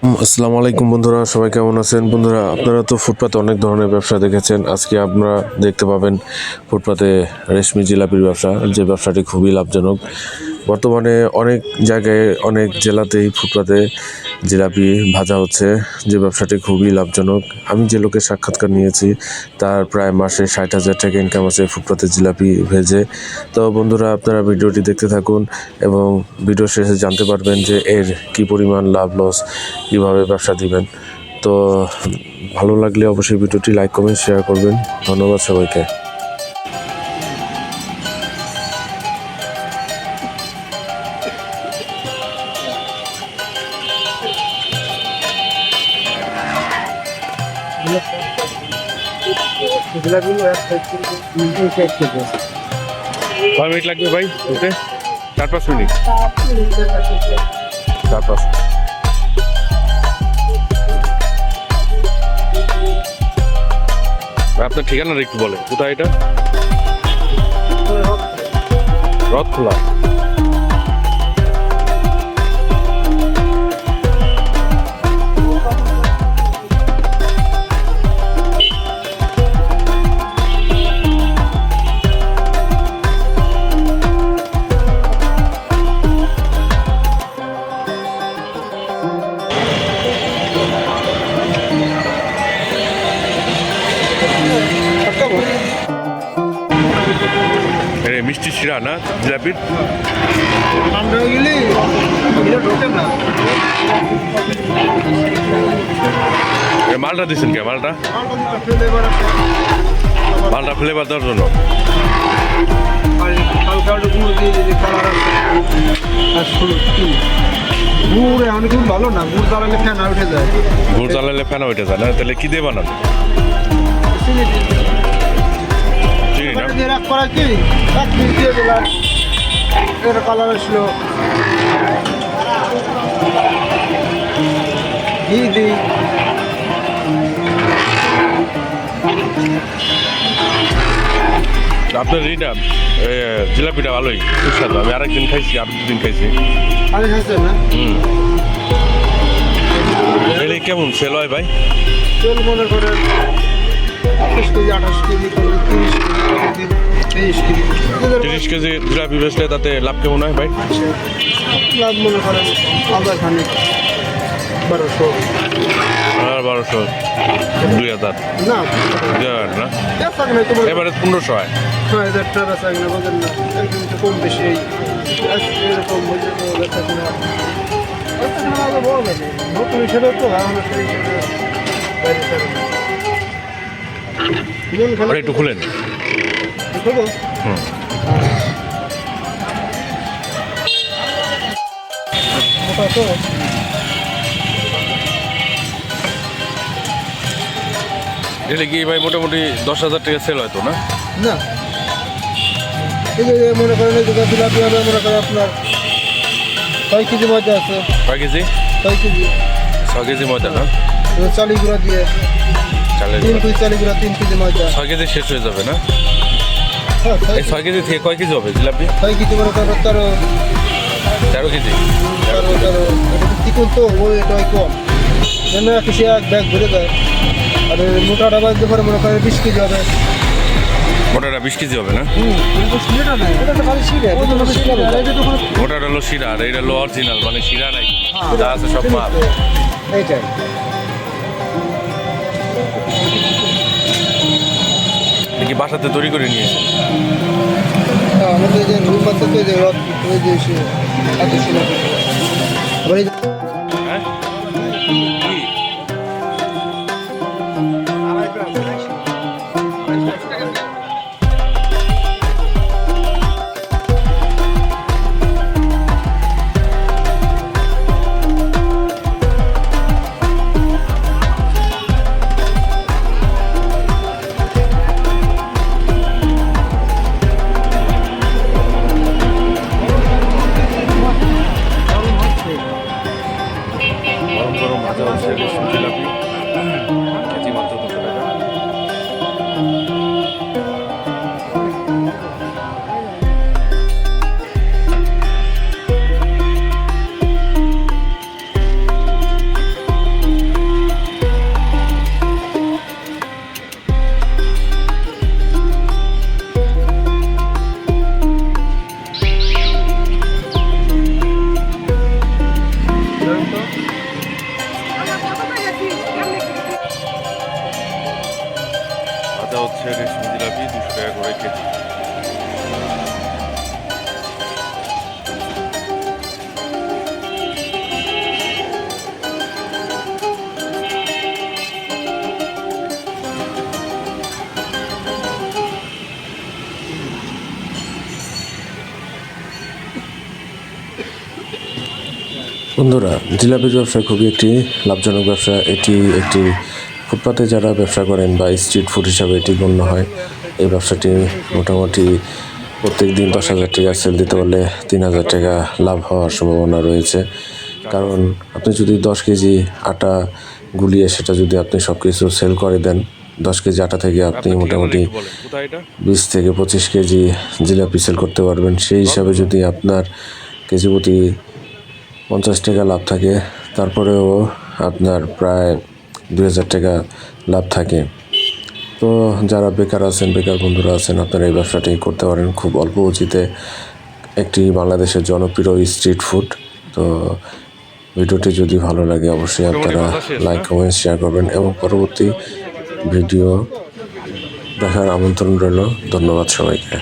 আসসালামু আলাইকুম বন্ধুরা, সবাই কেমন আছেন? বন্ধুরা, আপনারা তো ফুটপাতে অনেক ধরনের ব্যবসা দেখেছেন। আজকে আপনারা দেখতে পাবেন ফুটপাতে রেশমি জিলাপির ব্যবসা, যে ব্যবসাটি খুবই লাভজনক। বর্তমানে অনেক জায়গায় অনেক জেলাতেই ফুটপাতে জিলাপি ভাজা হচ্ছে, যে ব্যবসাটি খুবই লাভজনক। আমি যে লোকের সাক্ষাৎকার নিয়েছি তার প্রায় মাসে 60,000 টাকা ইনকাম আছে ফুটপাতে জিলাপি ভেজে। তো বন্ধুরা, আপনারা ভিডিওটি দেখতে থাকুন এবং ভিডিও শেষে জানতে পারবেন যে এর কি পরিমাণ লাভ লস, কীভাবে ব্যবসা দিবেন। তো ভালো লাগলে অবশ্যই ভিডিওটি লাইক কমেন্ট শেয়ার করবেন। ধন্যবাদ সবাইকে। কয় মিনিট লাগবে ভাই? ওতে 4-5 মিনিট। 4-5। আপনার ঠিকানাটা একটু বলেন, কোথায় এটা? রথখোলা। মিষ্টি শিরা না জিলাপির? মালটা দিচ্ছেন কে? মালটা ফ্লেভার দেওয়ার জন্য। খুব ভালো না, গুড় জ্বালালে ফেনা উঠে যায়। গুড় জ্বালালে ফেনা উঠে যায় না? তাহলে কি দিয়ে বানান? চিনি না? এক করা কি এক মিনিট দিয়ে দিলাম, এটা কালার আসলো, ঘি দিই। আপনার এইটা জিলাপিটা ভালোই সুস্বাদু। আমি আরেকদিন খাইছি, আর দুদিন খাইছি। আরে খাইছে না? এলে কেমন সেল হয় ভাই? তেল মনে করেন 28 KG 30 KG 30 KG 30 KG jalebi বেচলে তাতে লাভ কেমন হয় ভাই? লাভ মনে করেন 1000 1200। আর 1200 2000 না 2000 না? বেচাক নাই তোমার, এবারে 1500 হয়। 6000 টাকা বেচাক না, বলেন না একদিন তো কম বেশি এরকম হয়েছে তো বেচাক না। নতুন হিসেবে তো আমরা সেই হিসেবে বাইরে ছাড়ি। ওটা একটু খুলেন। দেবো হুম। ওটা তো এটা কি ভাই মোটামুটি 10,000 টাকা সেল হয় তো না? না, এই যে মনে করেন এই যে জিলাপি হবে মনে করেন আপনার 6 কেজি ময়দা আছে। কয় কেজি? 6 কেজি 6 কেজি ময়দা না? চালি গুঁড়া দিয়ে চালের 3 কেজি চালি গুঁড়া 3 কেজি ময়দা। 6 কেজি শেষ হয়ে যাবে না? হ্যাঁ, এই 6 কেজি থেকে কয় কেজি হবে জিলাপি? 6 কেজি মনে করেন 13 কেজি। চিকন তো ওই এটাই কম, যেন কিছু এক ব্যাগ ভরে দেয়। আর মোটাটা বাজতে পারে মনে করেন 20 কেজি হবে। মোটাটা 20 কেজি হবে না? মোটাটা হলো শিরা আর এটা হলো অরিজিনাল, মানে শিরা নাই, যা আছে সব মাল। এইটাই কি বাসাতে তৈরি করে নিয়েছে? আমাদের যে রুম আছে তো যে ওই যে সে এত ছিল হ্যাঁ কি? বন্ধুরা, জিলাপির ব্যবসা খুবই একটি লাভজনক ব্যবসা। এটি একটি ফুটপাতে যারা ব্যবসা করেন বা স্ট্রিট ফুড হিসাবে এটি গণ্য হয়। এই ব্যবসাটি মোটামুটি প্রত্যেক দিন 10,000 টাকা সেল দিতে পারলে 3,000 টাকা লাভ হওয়ার সম্ভাবনা রয়েছে। কারণ আপনি যদি 10 কেজি আটা গুলিয়ে সেটা যদি আপনি সব কিছু সেল করে দেন, 10 কেজি আটা থেকে আপনি মোটামুটি 20 থেকে 25 কেজি জিলাপি সেল করতে পারবেন। সেই হিসাবে যদি আপনার কেজি প্রতি 50 টাকা লাভ থাকে, তারপরেও আপনার প্রায় 2,000 টাকা লাভ থাকে। তো যারা বেকার আছেন, বেকার বন্ধুরা আছেন, আপনারা এই ব্যবসাটি করতে পারেন। খুব অল্প পুঁজিতে একটি বাংলাদেশের জনপ্রিয় স্ট্রিট ফুড। তো ভিডিওটি যদি ভালো লাগে অবশ্যই আপনারা লাইক, কমেন্ট, শেয়ার করবেন এবং পরবর্তী ভিডিও দেখার আমন্ত্রণ রইল। ধন্যবাদ সবাইকে।